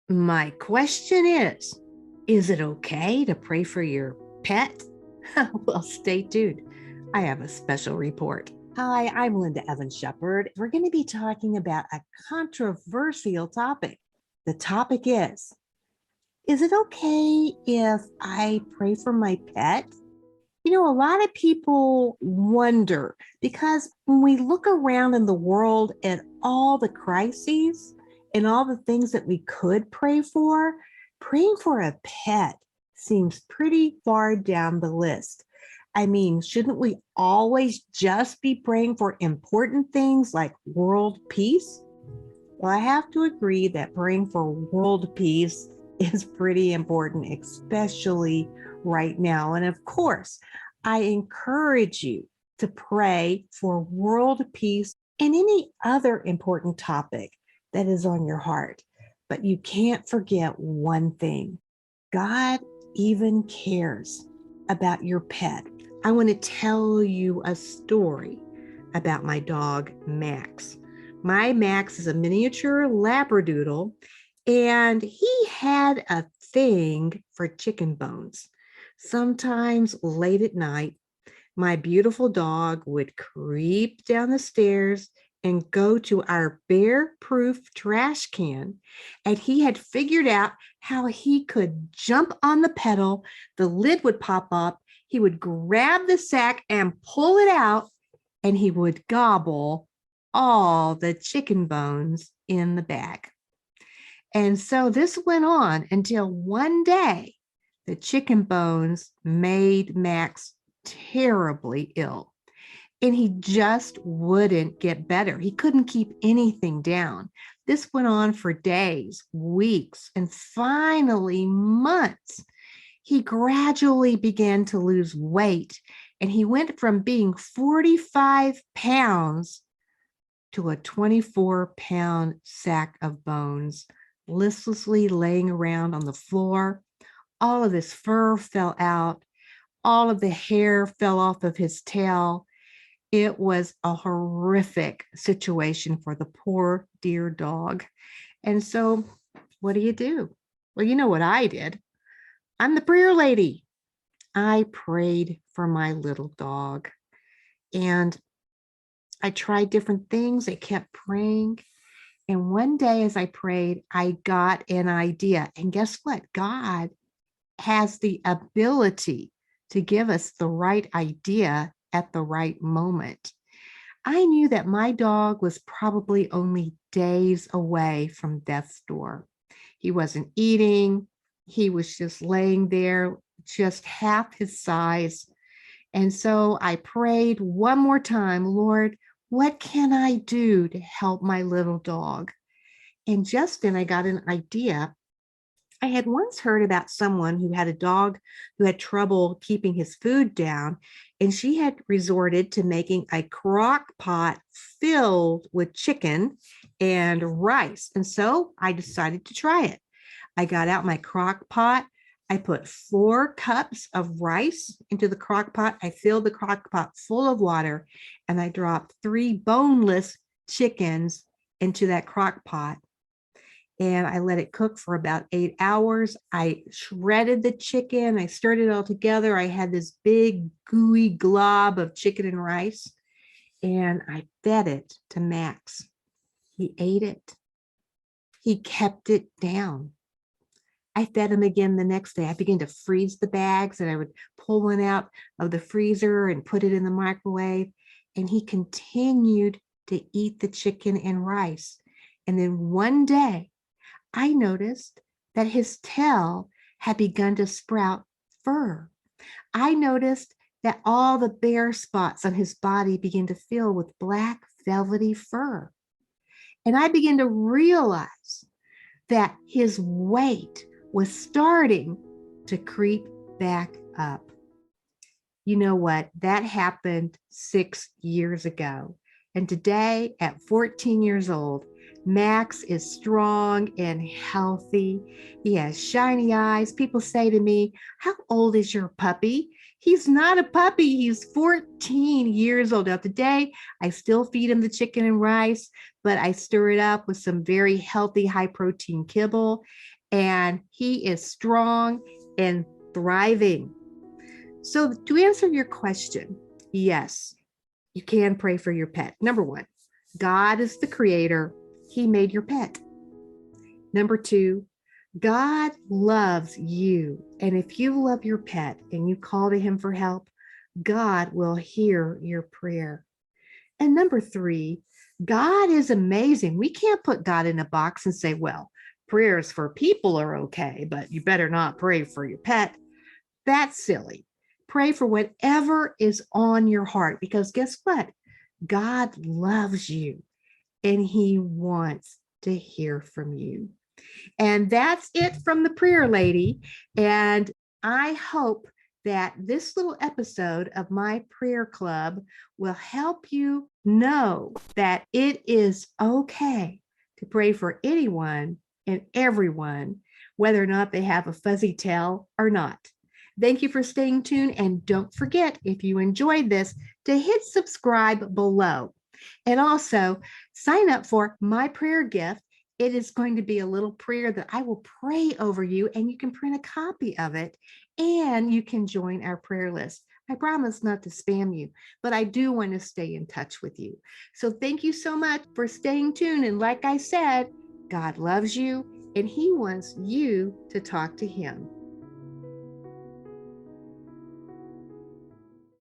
My question is it okay to pray for your pet? Well, stay tuned. I have a special report. Hi, I'm Linda Evans Shepherd. We're going to be talking about a controversial topic. The topic is it okay if I pray for my pet? A lot of people wonder because when we look around in the world at all the crises and all the things that we could pray for, praying for a pet seems pretty far down the list. I mean, shouldn't we always just be praying for important things like world peace? Well, I have to agree that praying for world peace is pretty important, especially right now. And of course, I encourage you to pray for world peace and any other important topic that is on your heart. But you can't forget one thing: God even cares about your pet. I want to tell you a story about my dog, Max. My Max is a miniature Labradoodle, and he had a thing for chicken bones. Sometimes late at night, my beautiful dog would creep down the stairs and go to our bear-proof trash can, and he had figured out how he could jump on the pedal. The lid would pop up. He would grab the sack and pull it out, and he would gobble all the chicken bones in the bag. And so this went on until one day the chicken bones made Max terribly ill. And he just wouldn't get better. He couldn't keep anything down. This went on for days, weeks, and finally months. He gradually began to lose weight, and he went from being 45 pounds to a 24-pound sack of bones, listlessly laying around on the floor. All of his fur fell out. All of the hair fell off of his tail. It was a horrific situation for the poor, dear dog. And so, what do you do? Well, you know what I did. I'm the prayer lady. I prayed for my little dog, and I tried different things. I kept praying. And one day as I prayed, I got an idea. And guess what? God has the ability to give us the right idea at the right moment. I knew that my dog was probably only days away from death's door. He wasn't eating. He was just laying there, just half his size. And so I prayed one more time, Lord, what can I do to help my little dog? And just then I got an idea. I had once heard about someone who had a dog who had trouble keeping his food down, and she had resorted to making a crock pot filled with chicken and rice. And so I decided to try it. I got out my crock pot. I put 4 cups of rice into the crock pot. I filled the crock pot full of water, and I dropped 3 boneless chickens into that crock pot. And I let it cook for about 8 hours. I shredded the chicken. I stirred it all together. I had this big gooey glob of chicken and rice, and I fed it to Max. He ate it. He kept it down. I fed him again the next day. I began to freeze the bags, and I would pull one out of the freezer and put it in the microwave. And he continued to eat the chicken and rice. And then one day, I noticed that his tail had begun to sprout fur. I noticed that all the bare spots on his body began to fill with black velvety fur. And I began to realize that his weight was starting to creep back up. You know what? That happened 6 years ago. And today, at 14 years old, Max is strong and healthy. He has shiny eyes. People say to me, how old is your puppy? He's not a puppy. He's 14 years old. Now today, I still feed him the chicken and rice, but I stir it up with some very healthy, high protein kibble. and he is strong and thriving. So, to answer your question, yes, you can pray for your pet. Number one, God is the creator, he made your pet. Number two, God loves you. And if you love your pet and you call to him for help, God will hear your prayer. And number three, God is amazing. We can't put God in a box and say, well, prayers for people are okay, but you better not pray for your pet. That's silly. Pray for whatever is on your heart, because guess what? God loves you and he wants to hear from you. And that's it from the prayer lady. And I hope that this little episode of my prayer club will help you know that it is okay to pray for anyone and everyone, whether or not they have a fuzzy tail or not. Thank you for staying tuned. And don't forget, if you enjoyed this, to hit subscribe below. And also sign up for my prayer gift. It is going to be a little prayer that I will pray over you, and you can print a copy of it and you can join our prayer list. I promise not to spam you, but I do want to stay in touch with you. So thank you so much for staying tuned. And like I said, God loves you and he wants you to talk to him.